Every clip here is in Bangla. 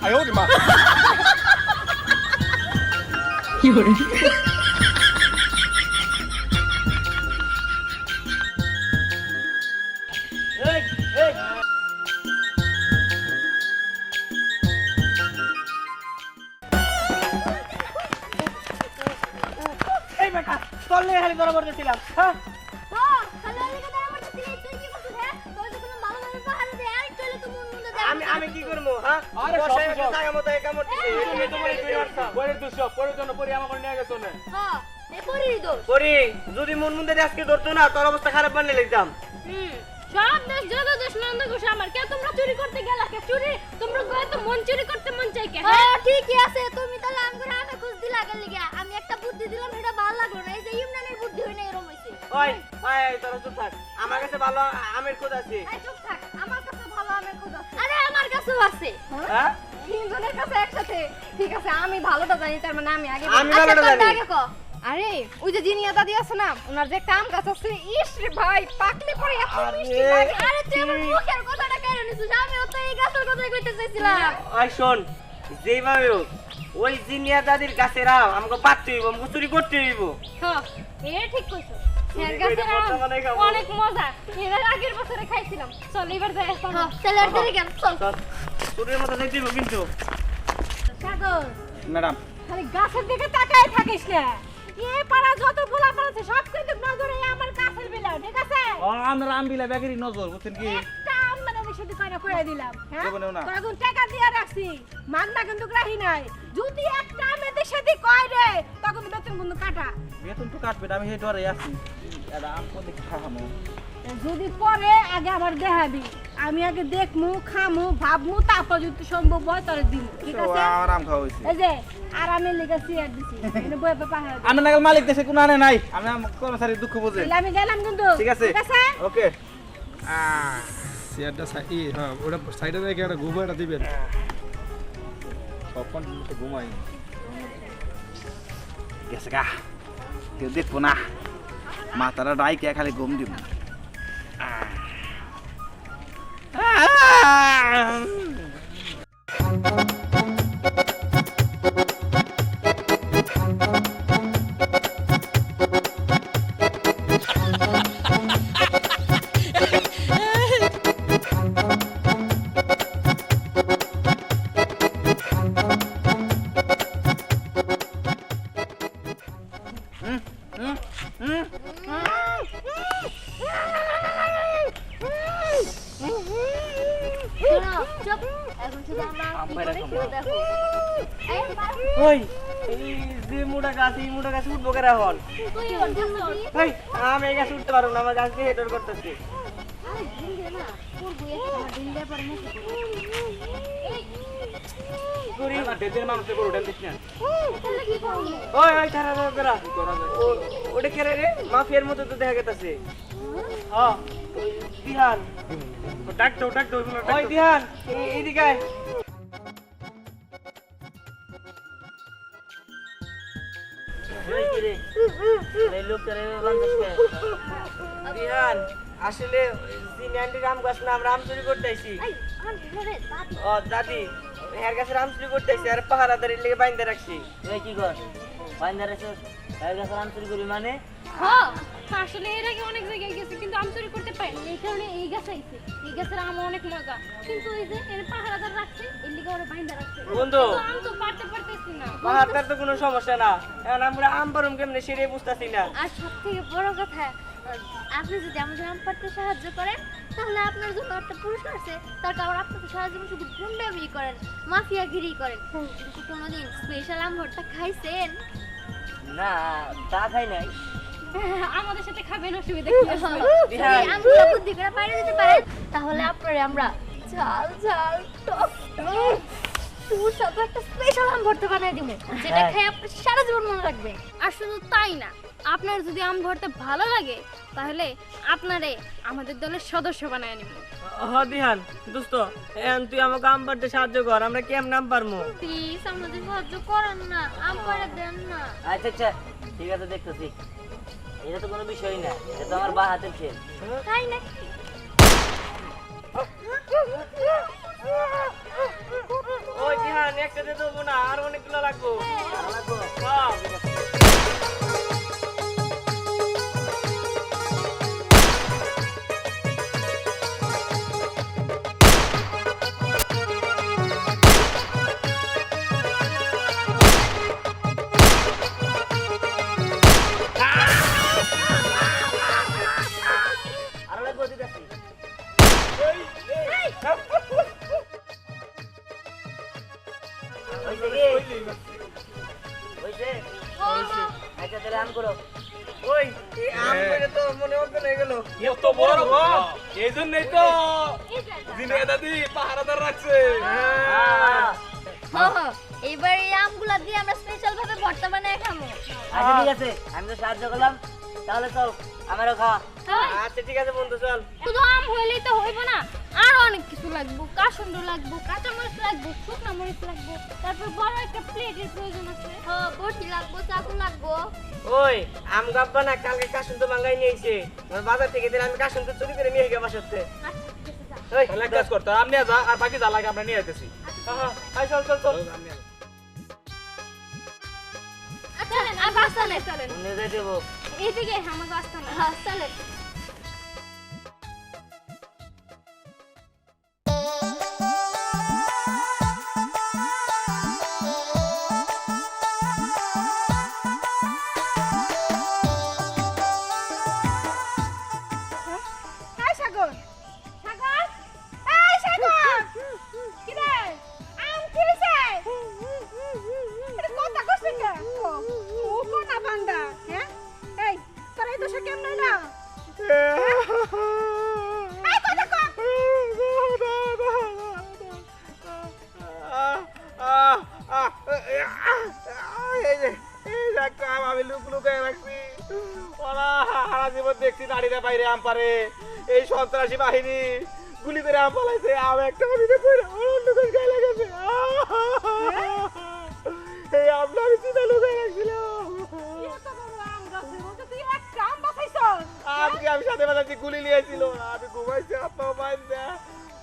哎呦我的妈！有人。এই বেটা তোর লেগে খালি ধরা পড়তেছিলাম হ্যাঁ আমি কি করবো হ্যাঁ আরে সব বসায় সব। জায়গা মতো একা মরতেছি তুমি তো বলে তুই মারছ পরের দোষ পরের জন্য পরে আমাকে নিয়ে গেছো না পরি যদি মন মন্দে আজকে ধরতো না তোর অবস্থা খারাপ বানিয়ে লিখতাম সব দেশ যত দেশ নন্দ ঘোষ আমার কে তোমরা চুরি করতে গেলা কে চুরি তোমরা গয়ে তো মন চুরি করতে মন চাই কে হ্যাঁ ঠিকই আছে তুমি তাহলে আমগরে আনা খুঁজ দিলা গেল লাগা আমি একটা বুদ্ধি দিলাম এটা ভালো লাগলো না এই যে ইমরানের বুদ্ধি হই না এরকম হইছে ওই ওই তোরা চুপ থাক আমার কাছে ভালো আমের খোঁজ আছে এই চুপ থাক আমার কাছে ভালো আমের খোঁজ আছে আরে আমার কাছেও আছে হ্যাঁ তিনজনের কাছে একসাথে ঠিক আছে আমি ভালোটা জানি তার মানে আমি আগে আমি ভালোটা জানি। আগে কো আরে ওই যে জিনিয়া দাদি আছে না ওনার যে কাম কাজ আছে ইস রে ভাই পাকলে পরে এত মিষ্টি লাগে আরে তুই আমার মুখের কথাটা কেন নিছিস আমি তো এই গাছের কথাই কইতে চাইছিলাম ওই শোন যেভাবে হোক ওই জিনিয়া দাদির কাছে রাও আমাকে পাততে হইব আমাকে চুরি করতে হইব হ্যাঁ এ ঠিক কইছো চুরি এর কইরা কাছে মজা বানাই খাবো। অনেক মজা এর আগের বছরে খাইছিলাম চল এবার যাই হ্যাঁ চল আর দেরি কেন চল চল চুরির মতো দেখতে হইব কিন্তু সাগর ম্যাডাম খালি গাছের দিকে তাকায় থাকিস না এ পাড়া যত গোলা পাড়াছে সব কিন্তু নজরে আমার গাছের বিলাও ঠিক আছে ও আমরা আমবিলা বেগেরই নজর বুঝছেন কি একটা আমরা বিষয়টি কইরা কইরা দিলাম হ্যাঁ দেবো না। তোরা কোন টাকা দিয়া রাখছি মাগনা কিন্তু রাহি নাই যদি একটা মেয়েদের সাথে কয় রে তখন বেতন কিন্তু কাটা বেতন তো কাটবে না, আমি সেই ডরে আছি এটা আম কোন দিকে খাওয়ানো যদি পরে আগে আবার দেখাবি আমি আগে দেখমু খামু ভাবমু তারপর যদি সম্ভব হয় তাহলে দিন ঠিক আছে আমার আম খাওয়া হয়েছে এই যে আরামে লেগে চেয়ার দিছি এনে বই পাপা হ্যাঁ আমি নাগাল মালিক দেশে কোনো আনে নাই আমি কর্মচারী দুঃখ বুঝে আমি গেলাম কিন্তু ঠিক আছে ওকে চেয়ারটা হ্যাঁ ওটা সাইডে রেখে একটা ঘুমাটা দিবেন কখন তো ঘুমাই গেছে গা কেউ দেখবো না মাতারা ডাইকে খালি ঘুম দিব শোনো চুপ এখন শুধু আমরা দেখো এই ওই এই যে মোটা গাছ এই মোটা গাছ উঠবো কেরা হল তুই করছিস এই আমি এই গাছ উঠতে পারবো না আমার গাছ দিয়ে হেডর করতেছি আরে ঢিল দে না করবো একটা ঢিল দে পরে মুখ করি ডেজের মানুষের করে উঠেন দিস না তাহলে কি করবো ওই ওই তারা তারা ওটা কে রে মাফিয়ার মতো তো দেখা গেছে হ্যাঁ ওই বিহান ডাক দাও ওই বিহান এইদিকে আয়। ওই কি রে এই লোকটা রে বিহান আসলে জিনিয়ান্টির আম গাছ না আমরা আম চুরি করতে আইছি এই আমার ঘরে দাদি ও দাদি এর কাছে আম চুরি করতে আইছি আর পাহারাদারি লেগে বাইন্দা রাখছি এই কি কর বাইন্দা রেছে বাইরে গেছে রাম চুরি করি মানে হ্যাঁ আসলে এর আগে অনেক জায়গায় গেছে কিন্তু আম চুরি করতে পারিনি এই কারণে এই গাছ আইছে এই গাছের আম অনেক মজা কিন্তু এই যে এর পাহারাদার রাখছে এর লিগে ওরা বাইন্দা রাখছে বন্ধু কিন্তু আম তো পারতে পারতেছি না পাহাড়টার তো কোনো সমস্যা না এখন আমরা আম পারুম কেমনে সেটাই বুঝতেছি না আর সবথেকে বড় কথা আপনি যদি আমাদের আম পাড়তে সাহায্য করেন তাহলে আপনার জন্য একটা পুরস্কার আছে তার কারণ আপনি তো সারাজীবন শুধু গুন্ডামি করেন মাফিয়াগিরি করেন কিন্তু কোনোদিন স্পেশাল আম ভর্তা খাইছেন না তা খাই নাই আমাদের সাথে খাবেন অসুবিধা কি আছে যদি আমগুলো বুদ্ধি করে বাইরে দিতে পারেন তাহলে আপনারে আমরা ঝাল ঝাল টক টক সুস্বাদু একটা স্পেশাল আম ভর্তা বানিয়ে দিব যেটা খেয়ে আপনি সারা জীবন মনে রাখবেন আর শুধু তাই না আপনার যদি আম ভর্তা ভালো লাগে তাহলে আপনারে আমাদের দলের সদস্য বানায় নিব হ দিহান দোস্ত এখন তুই আমাকে আম পারতে সাহায্য কর আমরা কেমন আম পারমু প্লিজ আমাদের সাহায্য করেন না আম পাড়া দেন না আচ্ছা আচ্ছা ঠিক আছে দেখতেছি এটা তো কোনো বিষয় না এটা তো আমার বা হাতের খেল তাই না ওই দিহান একটা দিয়ে দেবো না, আর অনেকগুলো লাগবো। ভালো লাগবো। হ্যাঁ। আরো লাগবো দিতেছি। হইছে কি? হইছে? আচ্ছা তাহলে আম করো। ওই এই আম করে তো মনে অজ্ঞান হয়ে গেল। এত বড় ঘর এই জন্যই তো জিনিয়া দাদি পাহারাদার রাখছে। এবার এই আমগুলা দিয়ে আমরা স্পেশাল ভাবে ভর্তা বানায় খাবো। আচ্ছা ঠিক আছে, আমি তো সাহায্য করলাম, তাহলে চল আমারও খাওয়া। আচ্ছা ঠিক আছে বন্ধু, চল। শুধু আম হইলেই তো হইব না, আরো অনেক কিছু লাগবে। কাসুন্দ লাগবে, কাঁচামরিচ লাগবে, শুকনো মরিচ লাগবে, তারপর বড় একটা প্লেটের প্রয়োজন আছে। হ্যাঁ, বটি লাগবো, চাকু লাগবো। ওই আম গাব্বা না, কালকে কাশুন তো বাঙ্গাই নিয়ে এসে বাজার থেকে দিলে আমি কাশুন তো চুরি করে নিয়ে গেবা সত্যি। আচ্ছা, ঠিক আছে, যাও। ওই তাহলে এক কাজ করতে আম নিয়ে যা, আর বাকি যা লাগে আমরা নিয়ে আইতেছি। আই চল চল চল। আচ্ছা, আর বাসালে চলেন। অন্য যাই দেবো। এইদিকে আমাকে আসতে না। হ্যাঁ, চলেন। এই সাগর, সাগর, এই সাগর, কি রে? আম কি হইছে? এটা কথা কইছ কে? ও কোনা বান্দা, হ্যাঁ? এই, তোরা এই দশা কেমন হইলা? এই কথা কও। আমি লুক লুকায় রাখছি, ওরা সারা জীবন দেখছি নারীরা বাইরে আম পারে, এই সন্ত্রাসী বাহিনী গুলি করে আম পালাইছে, আম একটা আমিতে পড়ে অন্য কোন গায়ে লেগেছে। এই আমটা আমি চিন্তা লুকায় রাখছিলাম। এত বড় আম গাছের মধ্যে তুই একটা আম বাছাইছস? আজকে আমি সাথে বাজাচ্ছি গুলি নিয়েছিল, আমি ঘুমাইছি আপা বাইন্দা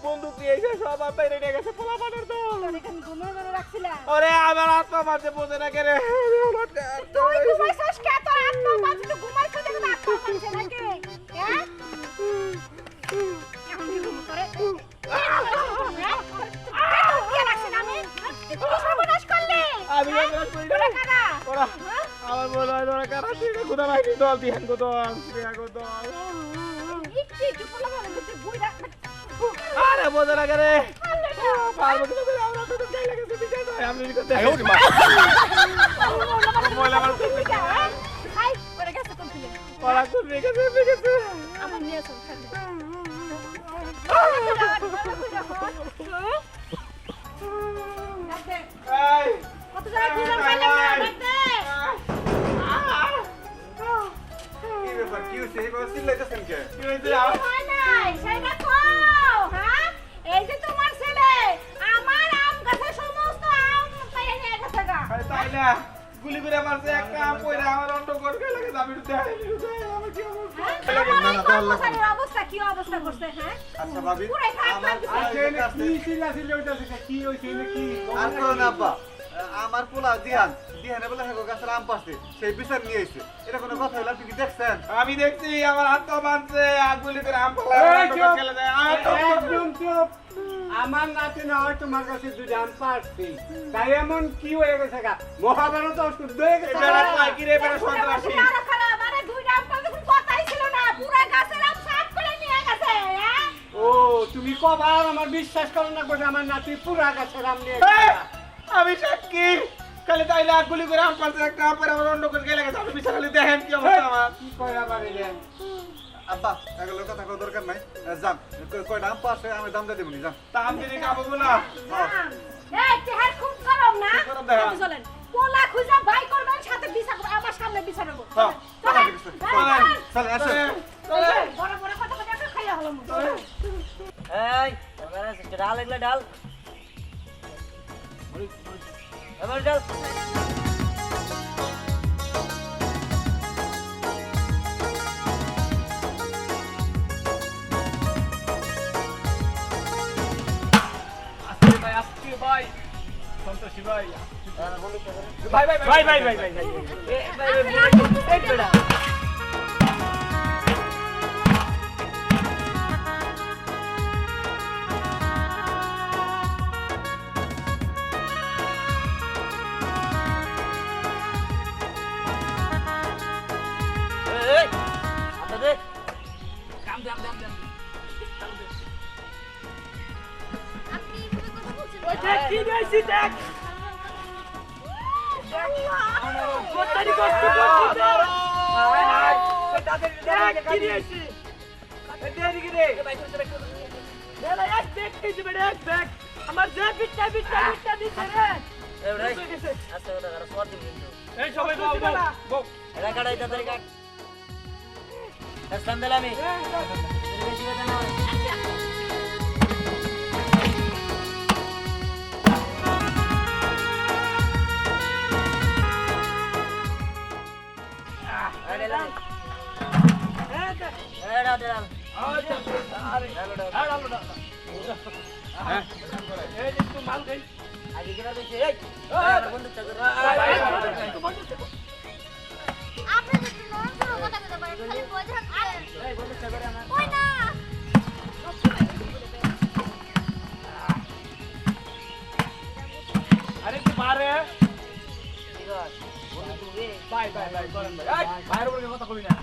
বন্দুক নিয়ে এসে সব আম বাইরে নিয়ে গেছে পোলাপানের তো। তোর এখানে ঘুমের ঘরে রাখছিলাম। ওরে আমার আত্মা মারতে বোঝে না কেন তুই ঘুমাইছস কে? তোর আত্মা বাজে তো ঘুমাইছিস দেখে তো আত্মা বাজছে নাকি? হ্যাঁ? এখন কি ঘুম করে? আমি তোরা কারা? ওরা আমার মনে হয় ওরা কারা থেকে কোথা বাইরে দল দিহান কত একটু একটু পোলাপানের মধ্যে বুইড়া আরে বোঝে না কেন পারবো কিন্তু করে আমরা তো গাই লাগাতে বিচার হয় আমি করতে ময়লা আমার হাই ওরে গেছে কোন ছিল? ওরা কোন গেছে আমার নিয়ে চল সামনে। এই কত জায়গায় খুঁজলাম পাইলাম না, দেখতে। কি ব্যাপার কি হইছে এই বাস চিল্লাইতেছেন কে কি হইছে হয় নাই, সেটা কও, হ্যাঁ? এই যে তোমার ছেলে আমার আম গাছের সমস্ত আম পেয়ে নিয়ে গেছে গা। তাই না গুলি করে মারছে একটা আম পয়রা আমার অন্য ঘর গায়ে লাগে আমি দেখাই আমার কি অবস্থা আমার এই কর্মচারীর অবস্থা কি অবস্থা করছে, হ্যাঁ? আচ্ছা ভাবি পুরাই খারাপ লাগছে। কি চিল্লাচিল্লি হইতাছে কি হইছে কি আর কোন না আব্বা আমার পোলা দিহানে বলে হ্যাঁ গাছের আম পাচ্ছে সেই বিচার নিয়ে এসেছে এটা কোনো কথা হলো আপনি কি দেখছেন আমি দেখছি আমার হাত তো বাঁধছে আগুলি করে আম পালা খেলে যায় একদম চুপ। আমার নাতি না হয় তোমার কাছে দুই আম পাচ্ছি, তাই এমন কি হয়ে গেছে গা? মহাভারত শুদ্ধ হয়ে গেছে। এটা কয় কি রে বেটা সন্ত্রাসী আরো খারাপ, আরে দুইটা আম পাড়তে কোনো কথাই ছিল না, পুরা গাছের আম সাফ করে নিয়ে গেছে, হ্যাঁ? ও তুমি কবার আমার বিশ্বাস করো না করে আমার নাতি পুরা গাছের আম নিয়ে এই, আমি সাক্ষী খালি তাইলে আগুলি করে আম পারছে একটা আম পরে আমার অন্য কোন গেলে গেছে আপনি বিচার খালি দেখেন কি অবস্থা আমার কি কইরা পারিলেন? আব্বা এগুলো কথা কোনো দরকার নাই যান কয়টা আম পাচ্ছে আমি দাম দিয়ে দেবনি যান তা আমি যদি খাবো বলা এই তেহার খুব গরম না? কি গরম দেখা? আপনি চলেন, পোলা খুঁজা বাই করবেন, সাথে বিচার করবেন, আমার সামনে বিচার হবো। হ্যাঁ, চলেন, চলেন। চলে আসো বড় বড় কথা বলে একটা খাইয়া হলো মতো। এই তোমার আছে ডাল এগুলা ডাল। এবার ডাল। আজকে ভাই সন্ত্রাসী ভাই ভাই ভাই ভাই ভাই ভাই ভাই এই বেড়া আপনাদের আপনি এইভাবে কথা বলছেন ওই দেখ কি দিয়েছি দেখ কতটি কষ্ট করছিস তাদের কি দিয়েছি দেরি কি রে দেলা এক দেখ কি দিবে দেখ দেখ আমার যে বিটটা দিছে রে এই ভাই আচ্ছা ওটা আর সর দিন কিন্তু এই সবাই বউ বউ এটা কাটাই তাড়াতাড়ি কাট আসলাম দিলাম আমি বেশি কথা না আপনি তো একটু নরম সরম কথা বলতে পারেন খালি বলে থাকছেন ওই না আরে তুই মারে বাই বাই বাই করেন ভাই বাইরে বলে কথা কবি না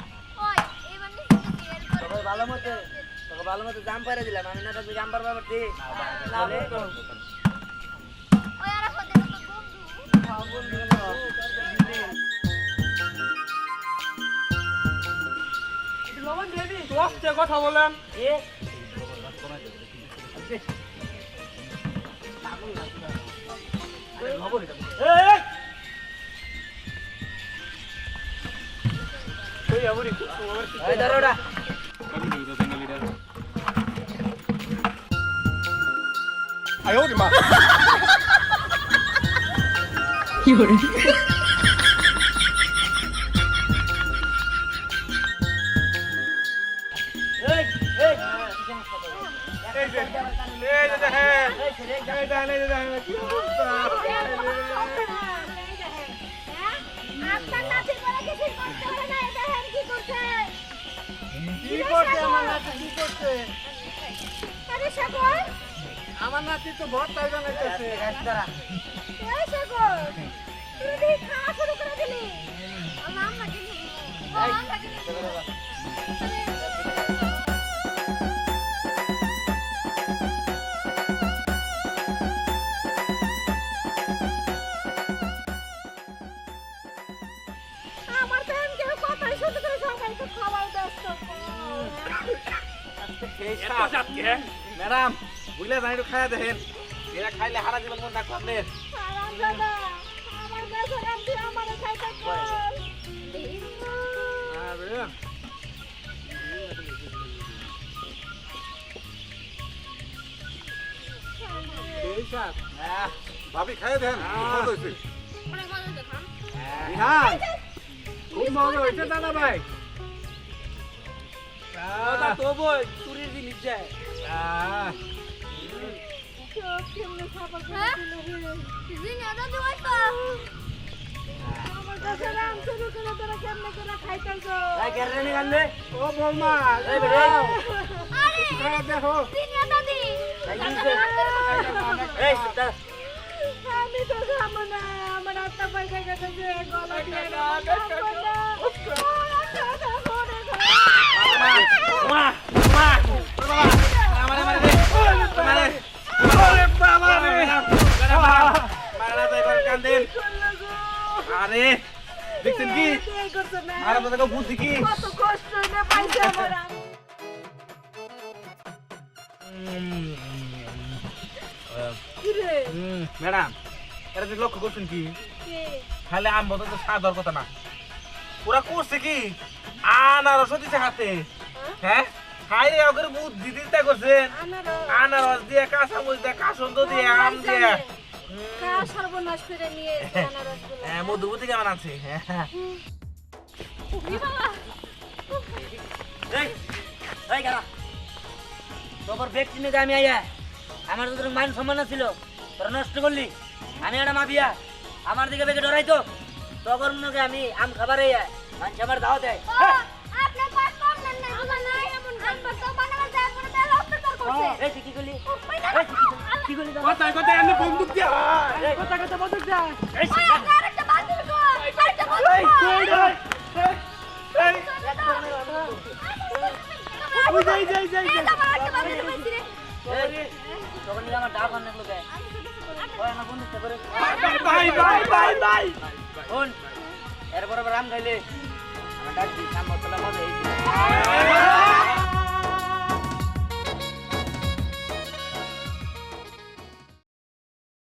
ওই এবার নিশ্চয়ই এর করে তোকে ভালো মতো জাম পারে দিলাম আমি না তোকে জাম পারবা পারতি না ওই আর হতে তো বন্ধু লবণ দেবি দশটা কথা বলেন এ এই তুই আমারই এই ধরো ওটা আয় ওরে মা 有人， এই এই এই যে দেখেন এই দেখেন কি অবস্থা আপনার নাতি করে কিছু করতে পারে না দেখেন কি করছে কি করছে আমার নাতি কি করছে আরে সাগর আমার নাতি তো ভর তাই বানাইতেছে এই সাগর তুই দেখি খাওয়া শুরু করে দিলি আমার আম্মাকে নিয়ে আমার আম্মাকে নিয়ে আমার ফ্যান কেউ কথাই শুনতে করে সবাইকে খাওয়াই ব্যস্ত এত জাতকে ম্যাডাম বুঝলে জানি একটু খাইয়া দেখেন এরা খাইলে হারা জীবন মন রাখবো আপনি আরাম দাদা আমার কাছে রাখবি আমার খাইতে কর ভাবি খাইয়ে দেন ভালো হয়েছে অনেক মজা হচ্ছে খান বিহান খুব মজা হয়েছে দাদা ভাই কথা তো বই চুরির জিনিস যায় সব কেমনে খাবার হ্যাঁ? দিল রে জিনি আদা দিওই তো আমার কাছে রাম শুরু করে তোরা কেমনে করে খাইতেছ এই কেরানি গান্ডে ও বৌমা এই বেরে আরে খাওয়া দেখো জিনি আদা দি এই জিনিস এই সুতা আমি তো খাবো না আমার আত্মা পয়সা গেছে যে গলা দিয়ে মা মা আমারে মারে দে মারে ওরে বাবা রে মারা তাই করে কান্দেন আরে দেখছেন কি আর আপনাদের বুদ্ধি কি কত কষ্ট না পাইছে আমার ম্যাডাম এটা যে লক্ষ্য করছেন কি খালি আম বলতে তো স্বাদ হওয়ার কথা না ওরা করছে কি আনারস দিছে হাতে হ্যাঁ হাই রে ওকে বুদ্ধি দিতে করছেন আনারস দিয়ে কাঁচামরিচ দিয়ে কাসন্দ দিয়ে আম দিয়ে সর্বনাশ করে নিয়ে আনারসগুলো হ্যাঁ মধুবতী কেমন আছে এই এই গারা তোর ব্যক্তি নিয়ে আমি আইয়া আমার তো মান সম্মান ছিল তোরা নষ্ট করলি আমি একটা মাফিয়া আমার দিকে বেগে ডরাই তো তখন মনে আমি আম খাবারে মানুষ আমার দাও দেয় ও, আপনার পাস কম নেন নাই বুঝা নাই এমন আনবার তো বানাবার যায় করে দেল অত্যাচার করছে এই তুই কি করলি ওই না, কি করলি কথায় কথায় আমি বন্দুক দিয়া কথা কথা বন্ধ যা ওই আরেকটা বাতিল কর আরেকটা বন্ধ এই কই রে ওই যাই যাই যাই এটা আরেকটা বাতিল কইছি রে তখন নিলে আমার ডাক অনেক লোকে ওই আমার বন্ধুত্ব করে বাই বাই বাই বাই শোন এরপর আবার আম খাইলে আমার ডাক দিই সামনে মজা হয়েছে